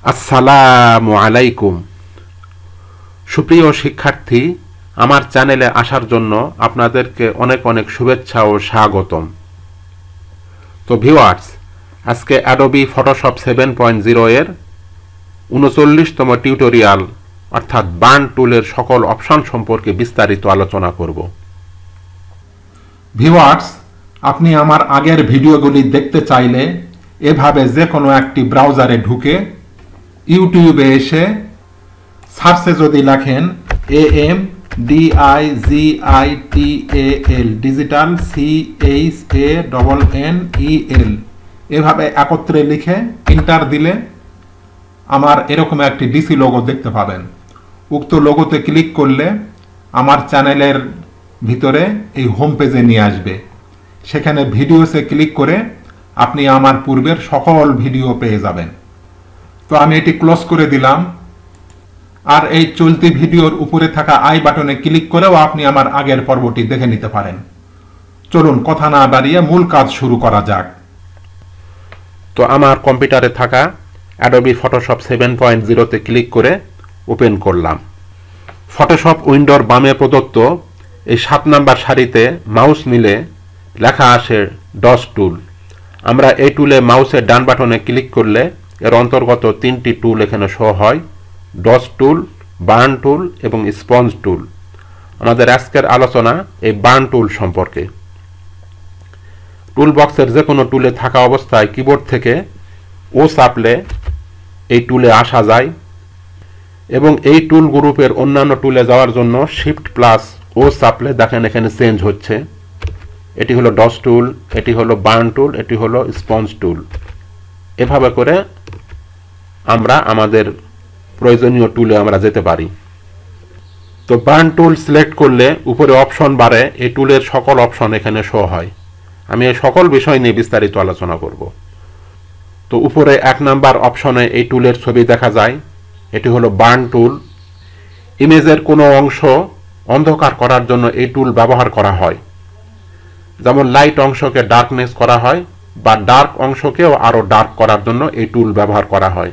আসসালামু আলাইকুম। সুপ্রিয় শিক্ষার্থী, আমার চ্যানেলে আসার জন্য আপনাদেরকে অনেক অনেক শুভেচ্ছা ও স্বাগতম। তো ভিউয়ার্স, আজকে অ্যাডোবি ফটোশপ 7.0 এর 39তম টিউটোরিয়াল অর্থাৎ বার্ন টুলের সকল অপশন সম্পর্কে বিস্তারিত আলোচনা করব। ভিউয়ার্স, আপনি আমার আগের ভিডিওগুলি দেখতে চাইলে এভাবে যে কোনো একটি ব্রাউজারে ঢুকে ইউটিউবে এসে সার্চে যদি লেখেন AMDIGITAL ডিজিটাল CHANNEL এভাবে একত্রে লিখে এন্টার দিলে আমার এরকম একটি ডিসি লোগো দেখতে পাবেন। উক্ত লোগোতে ক্লিক করলে আমার চ্যানেলের ভিতরে এই হোম পেজে নিয়ে আসবে। সেখানে ভিডিওসে ক্লিক করে আপনি আমার পূর্বের সকল ভিডিও পেয়ে যাবেন। তো আমি এটি ক্লোজ করে দিলাম। আর এই চলতি ভিডিওর উপরে থাকা আই বাটনে ক্লিক করেও আপনি আমার আগের পর্বটি দেখে নিতে পারেন। চলুন কথা না বাড়িয়ে মূল কাজ শুরু করা যাক। তো আমার কম্পিউটারে থাকা অ্যাডোবি ফটোশপ 7.0 তে ক্লিক করে ওপেন করলাম। ফটোশপ উইন্ডোর বামে প্রদত্ত এই 7 নাম্বার সারিতে মাউস নিলে লেখা আসে ডস টুল। আমরা এই টুলে মাউসের ডান বাটনে ক্লিক করলে এর অন্তর্গত 3টি টুল এখানে শো হয়: ডস টুল, বার্ন টুল এবং স্পঞ্জ টুল। আমাদের আজকের আলোচনা এই বার্ন টুল সম্পর্কে। টুল বক্সের যে কোনো টুলে থাকা অবস্থায় কিবোর্ড থেকে ও চাপলে এই টুলে আসা যায় এবং এই টুল গ্রুপের অন্যান্য টুলে যাওয়ার জন্য শিফট প্লাস ও চাপলে দেখেন এখানে চেঞ্জ হচ্ছে। এটি হলো ডস টুল, এটি হলো বার্ন টুল, এটি হলো স্পঞ্জ টুল। এভাবে করে আমরা আমাদের প্রয়োজনীয় টুলে আমরা যেতে পারি। তো বার্ন টুল সিলেক্ট করলে উপরে অপশন বারে এই টুলের সকল অপশন এখানে শো হয়। আমি এই সকল বিষয় নিয়ে বিস্তারিত আলোচনা করব। তো উপরে 1 নাম্বার অপশনে এই টুলের ছবি দেখা যায়। এটি হলো বার্ন টুল। ইমেজের কোনো অংশ অন্ধকার করার জন্য এই টুল ব্যবহার করা হয়। যেমন লাইট অংশকে ডার্কনেস করা হয় বা ডার্ক অংশকেও আরও ডার্ক করার জন্য এই টুল ব্যবহার করা হয়।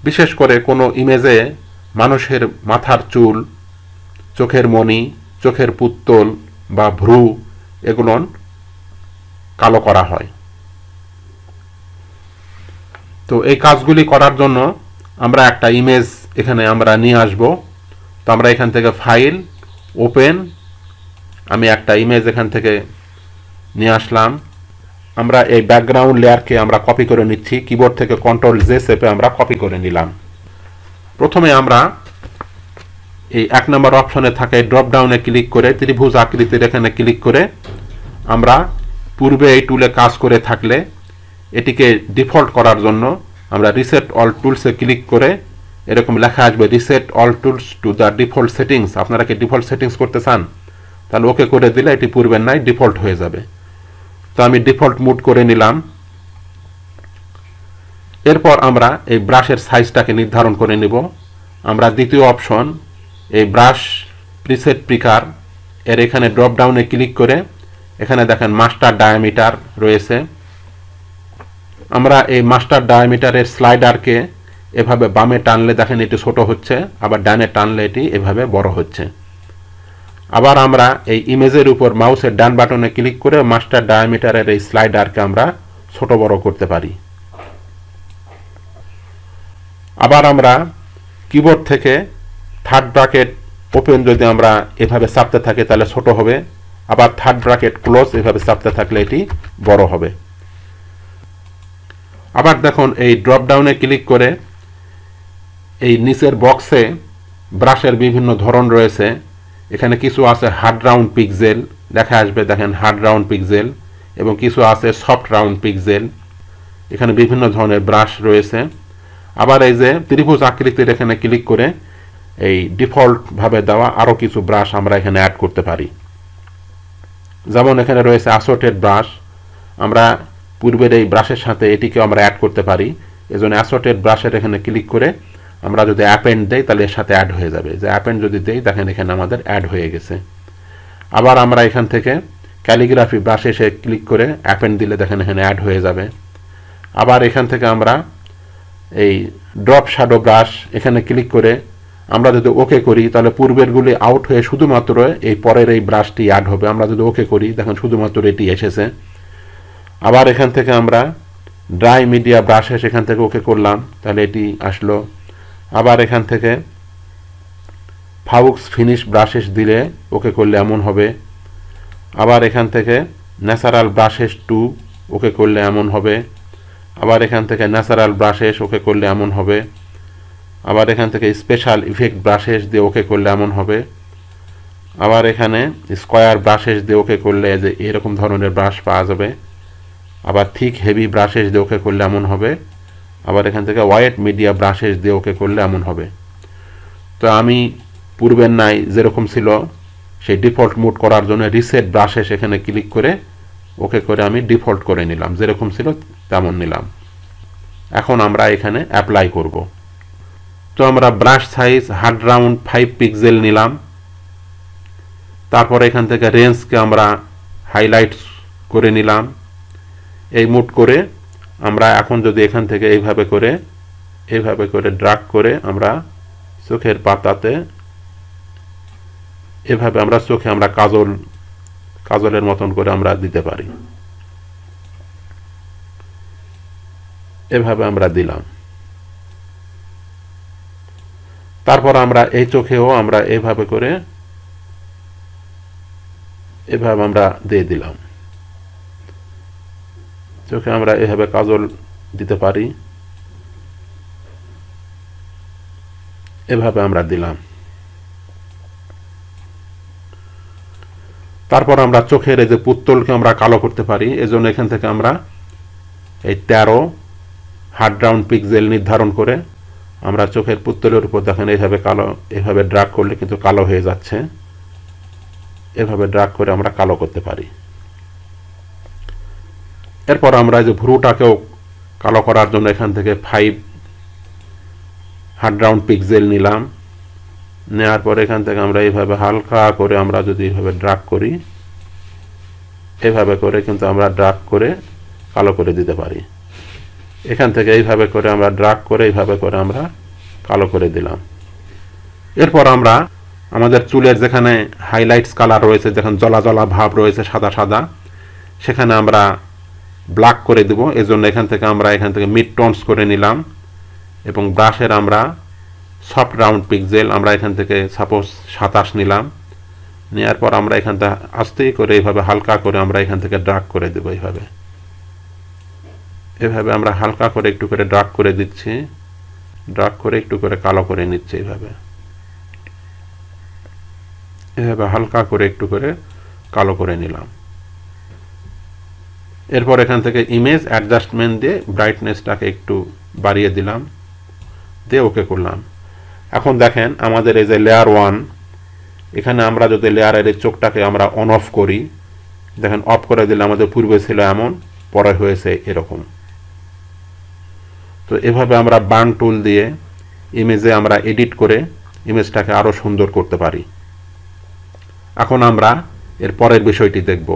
বিশেষ করে কোনো ইমেজে মানুষের মাথার চুল, চোখের মণি, চোখের পুত্তল বা ভ্রু এগুলো কালো করা হয়। তো এই কাজগুলি করার জন্য আমরা একটা ইমেজ এখানে আমরা নিয়ে আসব। তো আমরা এখান থেকে ফাইল, ওপেন, আমি একটা ইমেজ এখান থেকে নিয়ে আসলাম। আমরা এই ব্যাকগ্রাউন্ড লেয়ারকে আমরা কপি করে নিচ্ছি। কিবোর্ড থেকে Ctrl+J চেপে আমরা কপি করে নিলাম। প্রথমে আমরা এই 1 নম্বর অপশনে থাকা এই ড্রপ ডাউনে ক্লিক করে ত্রিভুজ আকৃতির এখানে ক্লিক করে আমরা পূর্বে এই টুলে কাজ করে থাকলে এটিকে ডিফল্ট করার জন্য আমরা রিসেট অল টুলসে ক্লিক করে এরকম লেখা আসবে reset all tools to the default settings. আপনারা কি ডিফল্ট সেটিংস করতে চান? তাহলে ওকে করে দিলে এটি পূর্বের নাই ডিফল্ট হয়ে যাবে। তো আমি ডিফল্ট মুড করে নিলাম। এরপর আমরা এই ব্রাশের সাইজটাকে নির্ধারণ করে নিব। আমরা দ্বিতীয় অপশন এই ব্রাশ প্রিসেট পিকার এর এখানে ড্রপ ডাউনে ক্লিক করে এখানে দেখেন মাস্টার ডায়ামিটার রয়েছে। আমরা এই মাস্টার ডায়ামিটারের স্লাইডারকে এভাবে বামে টানলে দেখেন এটি ছোট হচ্ছে, আবার ডানে টানলে এটি এভাবে বড় হচ্ছে। আবার আমরা এই ইমেজের উপর মাউসের ডান বাটনে ক্লিক করে মাস্টার ডায়ামিটারের এই স্লাইডারকে আমরা ছোট বড় করতে পারি। আবার আমরা কিবোর্ড থেকে থার্ড ব্র্যাকেট ওপেন যদি আমরা এভাবে চাপতে থাকি তাহলে ছোট হবে, আবার থার্ড ব্র্যাকেট ক্লোজ এভাবে চাপতে থাকলে এটি বড় হবে। আবার দেখুন এই ড্রপ ডাউনে ক্লিক করে এই নিচের বক্সে ব্রাশের বিভিন্ন ধরন রয়েছে। এখানে কিছু আছে হার্ড রাউন্ড পিক্সেল দেখা আসবে, দেখেন হার্ড রাউন্ড পিক্সেল, এবং কিছু আছে সফট রাউন্ড পিক্সেল। এখানে বিভিন্ন ধরনের ব্রাশ রয়েছে। আবার এই যে ত্রিভুজ আকৃতির এখানে ক্লিক করে এই ডিফল্টভাবে দেওয়া আরও কিছু ব্রাশ আমরা এখানে অ্যাড করতে পারি। যেমন এখানে রয়েছে অ্যাসোটেড ব্রাশ। আমরা পূর্বের এই ব্রাশের সাথে এটিকে আমরা অ্যাড করতে পারি। এজন্য অ্যাসোটেড ব্রাশের এখানে ক্লিক করে আমরা যদি অ্যাপেন্ড দেই তাহলে এর সাথে অ্যাড হয়ে যাবে। যে অ্যাপেন্ড যদি দেই দেখেন এখানে আমাদের অ্যাড হয়ে গেছে। আবার আমরা এখান থেকে ক্যালিগ্রাফি ব্রাশে এসে ক্লিক করে অ্যাপেন্ড দিলে দেখেন এখানে অ্যাড হয়ে যাবে। আবার এখান থেকে আমরা এই ড্রপ শ্যাডো ব্রাশ এখানে ক্লিক করে আমরা যদি ওকে করি তাহলে পূর্বেরগুলি আউট হয়ে শুধুমাত্র এই পরের এই ব্রাশটি অ্যাড হবে। আমরা যদি ওকে করি দেখেন শুধুমাত্র এটি এসেছে। আবার এখান থেকে আমরা ড্রাই মিডিয়া ব্রাশে সেখান থেকে ওকে করলাম, তাহলে এটি আসলো। আবার এখান থেকে ফাউক্স ফিনিশ ব্রাশেস দিলে ওকে করলে এমন হবে। আবার এখান থেকে ন্যাচারাল ব্রাশেস 2 ওকে করলে এমন হবে। আবার এখান থেকে ন্যাচারাল ব্রাশেস ওকে করলে এমন হবে। আবার এখান থেকে স্পেশাল ইফেক্ট ব্রাশেস দিয়ে ওকে করলে এমন হবে। আবার এখানে স্কোয়ার ব্রাশেস দিয়ে ওকে করলে যে এরকম ধরনের ব্রাশ পাওয়া যাবে। আবার থিক হেভি ব্রাশেস দিয়ে ওকে করলে এমন হবে। আবার এখান থেকে হোয়াইট মিডিয়া ব্রাশেস দিয়ে ওকে করলে এমন হবে। তো আমি পূর্বের নাই যেরকম ছিল সেই ডিফল্ট মুড করার জন্য রিসেট ব্রাশেস এখানে ক্লিক করে ওকে করে আমি ডিফল্ট করে নিলাম, যেরকম ছিল তেমন নিলাম। এখন আমরা এখানে অ্যাপ্লাই করব। তো আমরা brush size hard round 5 pixel নিলাম। তারপর এখান থেকে রেঞ্জকে আমরা হাইলাইটস করে নিলাম। এই মুড করে আমরা এখন যদি এখান থেকে এইভাবে করে ড্রাগ করে আমরা চোখের পাতাতে এভাবে আমরা চোখে আমরা কাজলের মতন করে আমরা দিতে পারি। এভাবে আমরা দিলাম। তারপর আমরা এই চোখেও আমরা এভাবে আমরা দিয়ে দিলাম। চোখে আমরা এভাবে কাজল দিতে পারি, এভাবে আমরা দিলাম। তারপর আমরা চোখের এই যে পুত্তলকে আমরা কালো করতে পারি, এজন্য এখান থেকে আমরা এই 13 হার্ড রাউন্ড পিক্সেল নির্ধারণ করে আমরা চোখের পুত্তলের উপর দেখেন এইভাবে এভাবে ড্রাগ করলে কিন্তু কালো হয়ে যাচ্ছে। এভাবে ড্রাগ করে আমরা কালো করতে পারি। এরপর আমরা যে ভ্রুটাকেও কালো করার জন্য এখান থেকে 5 হার্ড রাউন্ড পিক্সেল নিলাম। নেওয়ার পর এখান থেকে আমরা এইভাবে হালকা করে আমরা যদি এইভাবে ড্রাগ করি, এভাবে করে কিন্তু আমরা ড্রাগ করে কালো করে দিতে পারি। এখান থেকে এইভাবে করে আমরা ড্রাগ করে এইভাবে করে আমরা কালো করে দিলাম। এরপর আমরা আমাদের চুলের যেখানে হাইলাইটস কালার রয়েছে, যেখানে জলা জলা ভাব রয়েছে সাদা সাদা, সেখানে আমরা ব্ল্যাক করে দেব। এজন্য এখান থেকে মিড টোনস করে নিলাম এবং ব্রাশের আমরা সফট রাউন্ড পিক্সেল আমরা এখান থেকে সাপোজ 27 নিলাম। নেওয়ার পর আমরা এখান থেকে আস্তে করে এইভাবে হালকা করে আমরা এখান থেকে ড্রাগ করে দেব। এভাবে আমরা হালকা করে একটু করে ড্রাগ করে দিচ্ছি, ড্রাগ করে একটু করে কালো করে নিচ্ছি। এভাবে হালকা করে একটু করে কালো করে নিলাম। এরপর এখান থেকে ইমেজ অ্যাডজাস্টমেন্ট দিয়ে ব্রাইটনেসটাকে একটু বাড়িয়ে দিলাম, দিয়ে ওকে করলাম। এখন দেখেন আমাদের এই যে লেয়ার 1, এখানে আমরা যদি লেয়ারের এই চোখটাকে আমরা অন অফ করি, দেখেন অফ করে দিলে আমাদের পূর্বে ছিল এমন, পরে হয়েছে এরকম। তো এভাবে আমরা বার্ন টুল দিয়ে ইমেজে আমরা এডিট করে ইমেজটাকে আরো সুন্দর করতে পারি। এখন আমরা এর পরের বিষয়টি দেখব।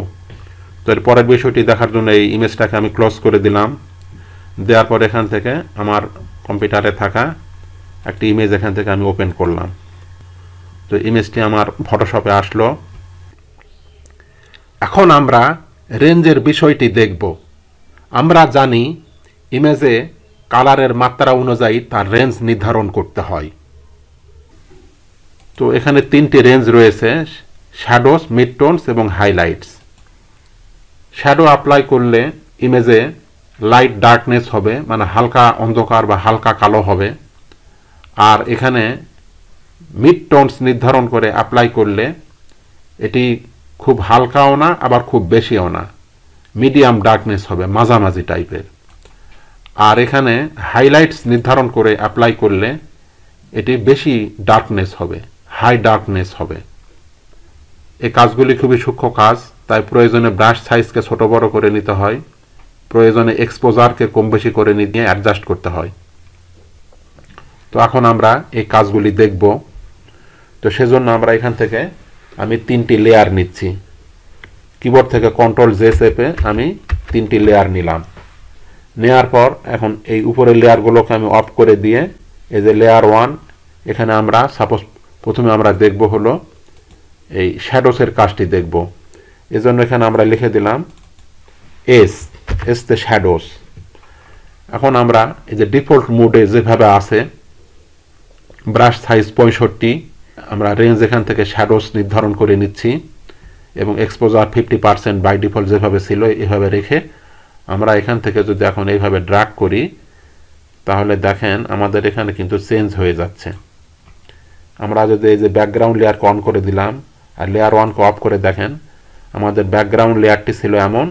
তো এর পরের বিষয়টি দেখার জন্য এই ইমেজটাকে আমি ক্লোজ করে দিলাম। দেওয়ার পর এখান থেকে আমার কম্পিউটারে থাকা একটি ইমেজ এখান থেকে আমি ওপেন করলাম। তো ইমেজটি আমার ফটোশপে আসলো। এখন আমরা রেঞ্জের বিষয়টি দেখব। আমরা জানি ইমেজে কালারের মাত্রা অনুযায়ী তার রেঞ্জ নির্ধারণ করতে হয়। তো এখানে 3টি রেঞ্জ রয়েছে, শ্যাডোস, মিড টোনস এবং হাইলাইটস। শ্যাডো অ্যাপ্লাই করলে ইমেজে লাইট ডার্কনেস হবে, মানে হালকা অন্ধকার বা হালকা কালো হবে। আর এখানে মিড টোনস নির্ধারণ করে অ্যাপ্লাই করলে এটি খুব হালকাও না আবার খুব বেশিও না, মিডিয়াম ডার্কনেস হবে, মাঝামাঝি টাইপের। আর এখানে হাইলাইটস নির্ধারণ করে অ্যাপ্লাই করলে এটি বেশি ডার্কনেস হবে, হাই ডার্কনেস হবে। এই কাজগুলি খুবই সূক্ষ্ম কাজ, তাই প্রয়োজনে ব্রাশ সাইজকে ছোট বড় করে নিতে হয়, প্রয়োজনে এক্সপোজারকে কম বেশি করে নিয়ে অ্যাডজাস্ট করতে হয়। তো এখন আমরা এই কাজগুলি দেখব। তো সেজন্য আমরা এখান থেকে আমি 3টি লেয়ার নিচ্ছি। কিবোর্ড থেকে Ctrl J চেপে আমি 3টি লেয়ার নিলাম। নেওয়ার পর এখন এই উপরের লেয়ারগুলোকে আমি অফ করে দিয়ে এই যে লেয়ার 1 এখানে আমরা সাপোজ প্রথমে আমরা দেখব হলো এই শ্যাডোসের কাজটি দেখব। এজন্য এখানে আমরা লিখে দিলাম এস তে শ্যাডোস। এখন আমরা এই যে ডিফল্ট মোডে যেভাবে আছে ব্রাশ সাইজ 65, আমরা রেঞ্জ এখান থেকে শ্যাডোস নির্ধারণ করে নিচ্ছি এবং এক্সপোজার 50% বাই ডিফল্ট যেভাবে ছিল এভাবে রেখে আমরা এখান থেকে যদি এখন এইভাবে ড্র্যাগ করি তাহলে দেখেন আমাদের এখানে কিন্তু চেঞ্জ হয়ে যাচ্ছে। আমরা যদি এই যে ব্যাকগ্রাউন্ড লেয়ারকে অন করে দিলাম আর লেয়ার 1কে অফ করে দেখেন আমাদের ব্যাকগ্রাউন্ড লেয়ারটি ছিল এমন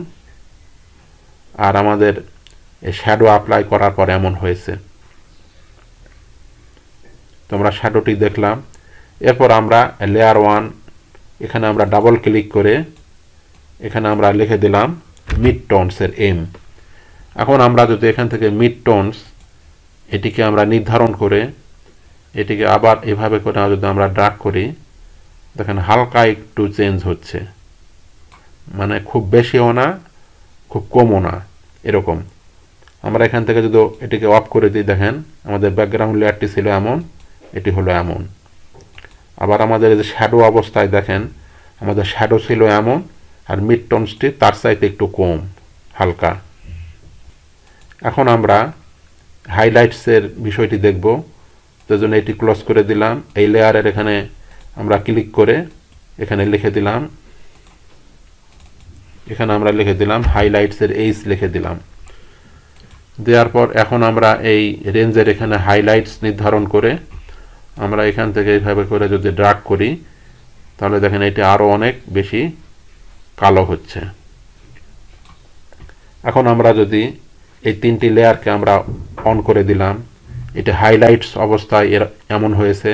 আর আমাদের শ্যাডো অ্যাপ্লাই করার পর এমন হয়েছে। তোমরা শ্যাডোটি দেখলাম। এরপর আমরা লেয়ার 1 এখানে আমরা ডাবল ক্লিক করে এখানে আমরা লিখে দিলাম মিড টোনসের এম। এখন আমরা যদি এখান থেকে মিড টোনস এটিকে আমরা নির্ধারণ করে এটিকে আবার এভাবে করে যদি আমরা ড্র্যাগ করি দেখেন হালকা একটু চেঞ্জ হচ্ছে, মানে খুব বেশিও না খুব কমও না এরকম। আমরা এখান থেকে যদি এটিকে অফ করে দিই দেখেন আমাদের ব্যাকগ্রাউন্ড লেয়ারটি ছিল এমন, এটি হলো এমন। আবার আমাদের এই যে শ্যাডো অবস্থায় দেখেন আমাদের শ্যাডো ছিল এমন আর মিড টোনসটি তার চাইতে একটু কম হালকা। এখন আমরা হাইলাইটসের বিষয়টি দেখব। তার জন্য এটি ক্লোজ করে দিলাম। এই লেয়ারের এখানে আমরা ক্লিক করে এখানে লিখে দিলাম, এখানে আমরা লিখে দিলাম হাইলাইটসের এইচ লিখে দিলাম। দেওয়ার পর এখন আমরা এই রেঞ্জের এখানে হাইলাইটস নির্ধারণ করে আমরা এখান থেকে এইভাবে করে যদি ড্র্যাগ করি তাহলে দেখেন এটি আরও অনেক বেশি কালো হচ্ছে। এখন আমরা যদি এই তিনটি লেয়ারকে আমরা অন করে দিলাম, এটি হাইলাইটস অবস্থায় এমন হয়েছে,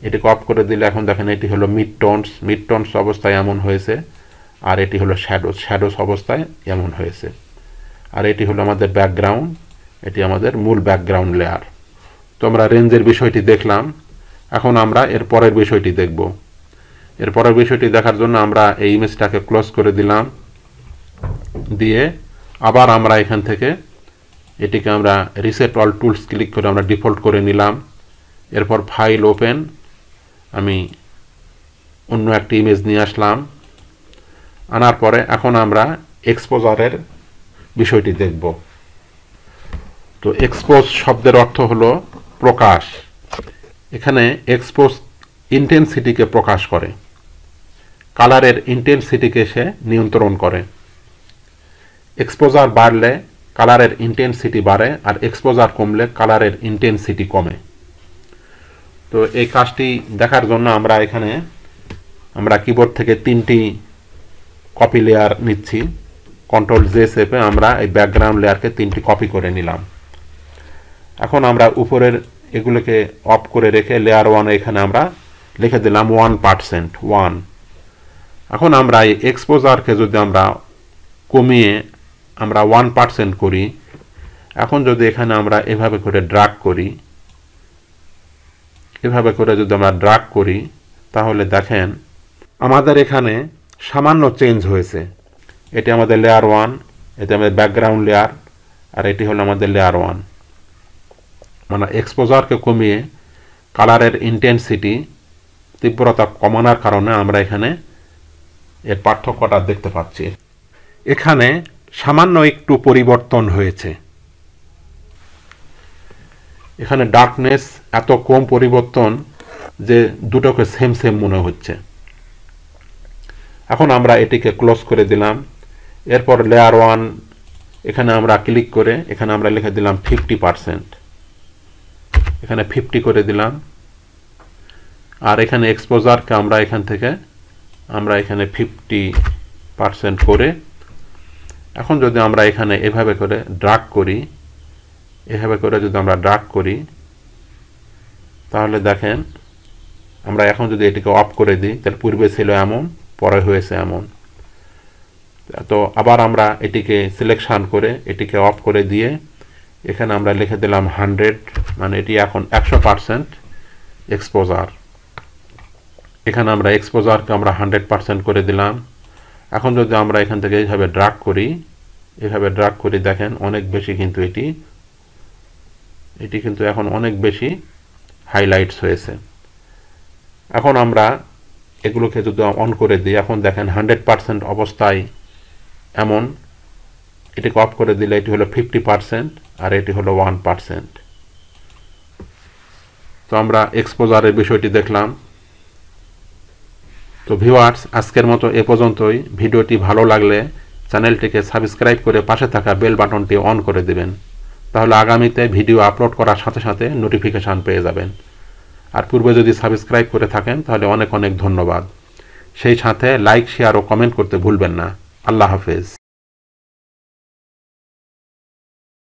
এটিকে অফ করে দিলে এখন দেখেন এটি হলো মিড টোনস অবস্থায় এমন হয়েছে আর এটি হলো শ্যাডোস অবস্থায় এমন হয়েছে। আর এটি হলো আমাদের ব্যাকগ্রাউন্ড, এটি আমাদের মূল ব্যাকগ্রাউন্ড লেয়ার। তো আমরা রেঞ্জের বিষয়টি দেখলাম। এখন আমরা এর পরের বিষয়টি দেখব। এর পরের বিষয়টি দেখার জন্য আমরা এই ইমেজটাকে ক্লোজ করে দিলাম, দিয়ে আবার আমরা এখান থেকে এটিকে আমরা রিসেট অল টুলস ক্লিক করে আমরা ডিফল্ট করে নিলাম। এরপর ফাইল ওপেন, আমি অন্য একটি ইমেজ নিয়ে আসলাম। আনার পরে এখন আমরা এক্সপোজারের বিষয়টি দেখব। তো এক্সপোজ শব্দের অর্থ হলো প্রকাশ। এখানে এক্সপোজ ইন্টেন্সিটিকে প্রকাশ করে, কালারের ইন্টেন্সিটিকে সে নিয়ন্ত্রণ করে। এক্সপোজার বাড়লে কালারের ইন্টেন্সিটি বাড়ে আর এক্সপোজার কমলে কালারের ইন্টেন্সিটি কমে। তো এই কাজটি দেখার জন্য আমরা এখানে আমরা কিবোর্ড থেকে 3টি কপি লেয়ার নিচ্ছি। কন্ট্রোল জে চেপে আমরা এই ব্যাকগ্রাউন্ড লেয়ারকে 3টি কপি করে নিলাম। এখন আমরা উপরের এগুলোকে অফ করে রেখে লেয়ার 1 এখানে আমরা লিখে দিলাম 1%। এখন আমরা এই এক্সপোজারকে যদি আমরা কমিয়ে আমরা 1% করি, এখন যদি এখানে আমরা এভাবে করে ড্র্যাগ করি, এভাবে করে যদি আমরা ড্র্যাগ করি তাহলে দেখেন আমাদের এখানে সামান্য চেঞ্জ হয়েছে। এটি আমাদের লেয়ার 1, এটি আমাদের ব্যাকগ্রাউন্ড লেয়ার আর এটি হলো আমাদের লেয়ার 1। মানে এক্সপোজারকে কমিয়ে কালারের ইন্টেন্সিটি তীব্রতা কমানোর কারণে আমরা এখানে এর পার্থক্যটা দেখতে পাচ্ছি। এখানে সামান্য একটু পরিবর্তন হয়েছে। এখানে ডার্কনেস এত কম পরিবর্তন যে দুটোকে সেম মনে হচ্ছে। এখন আমরা এটিকে ক্লোজ করে দিলাম। এরপর লেয়ার 1 এখানে আমরা ক্লিক করে এখানে আমরা লিখে দিলাম 50%, এখানে 50 করে দিলাম। আর এখানে এক্সপোজারকে আমরা এখান থেকে আমরা এখানে 50% করে এখন যদি আমরা এখানে এভাবে করে ড্র্যাগ করি, এভাবে করে যদি আমরা ড্র্যাগ করি তাহলে দেখেন আমরা এখন যদি এটিকে অফ করে দিই তাহলে পূর্বে ছিল এমন, পরে হয়েছে এমন। তো আবার আমরা এটিকে সিলেকশন করে এটিকে অফ করে দিয়ে এখানে আমরা লিখে দিলাম 100, মানে এটি এখন 100% এক্সপোজার। এখানে আমরা এক্সপোজারকে আমরা 100% করে দিলাম। এখন যদি আমরা এখান থেকে এইভাবে ড্র্যাগ করি এভাবে ড্রাগ করে দেখেন অনেক বেশি কিন্তু এটি কিন্তু এখন অনেক বেশি হাইলাইটস হয়েছে। এখন আমরা এগুলোকে যদি অন করে দিই, এখন দেখেন 100% অবস্থায় এমন, এটিকে অফ করে দিলে এটি হলো 50% আর এটি হলো 1%। তো আমরা এক্সপোজারের বিষয়টি দেখলাম। তো ভিউয়ার্স, আজকের মতো এ পর্যন্তই। ভিডিওটি ভালো লাগলে চ্যানেলটিকে সাবস্ক্রাইব করে পাশে থাকা বেল বাটনটি অন করে দিবেন, তাহলে আগামীতে ভিডিও আপলোড করার সাথে সাথে নোটিফিকেশান পেয়ে যাবেন। আর পূর্বে যদি সাবস্ক্রাইব করে থাকেন তাহলে অনেক অনেক ধন্যবাদ। সেই সাথে লাইক, শেয়ার ও কমেন্ট করতে ভুলবেন না। আল্লাহ হাফেজ।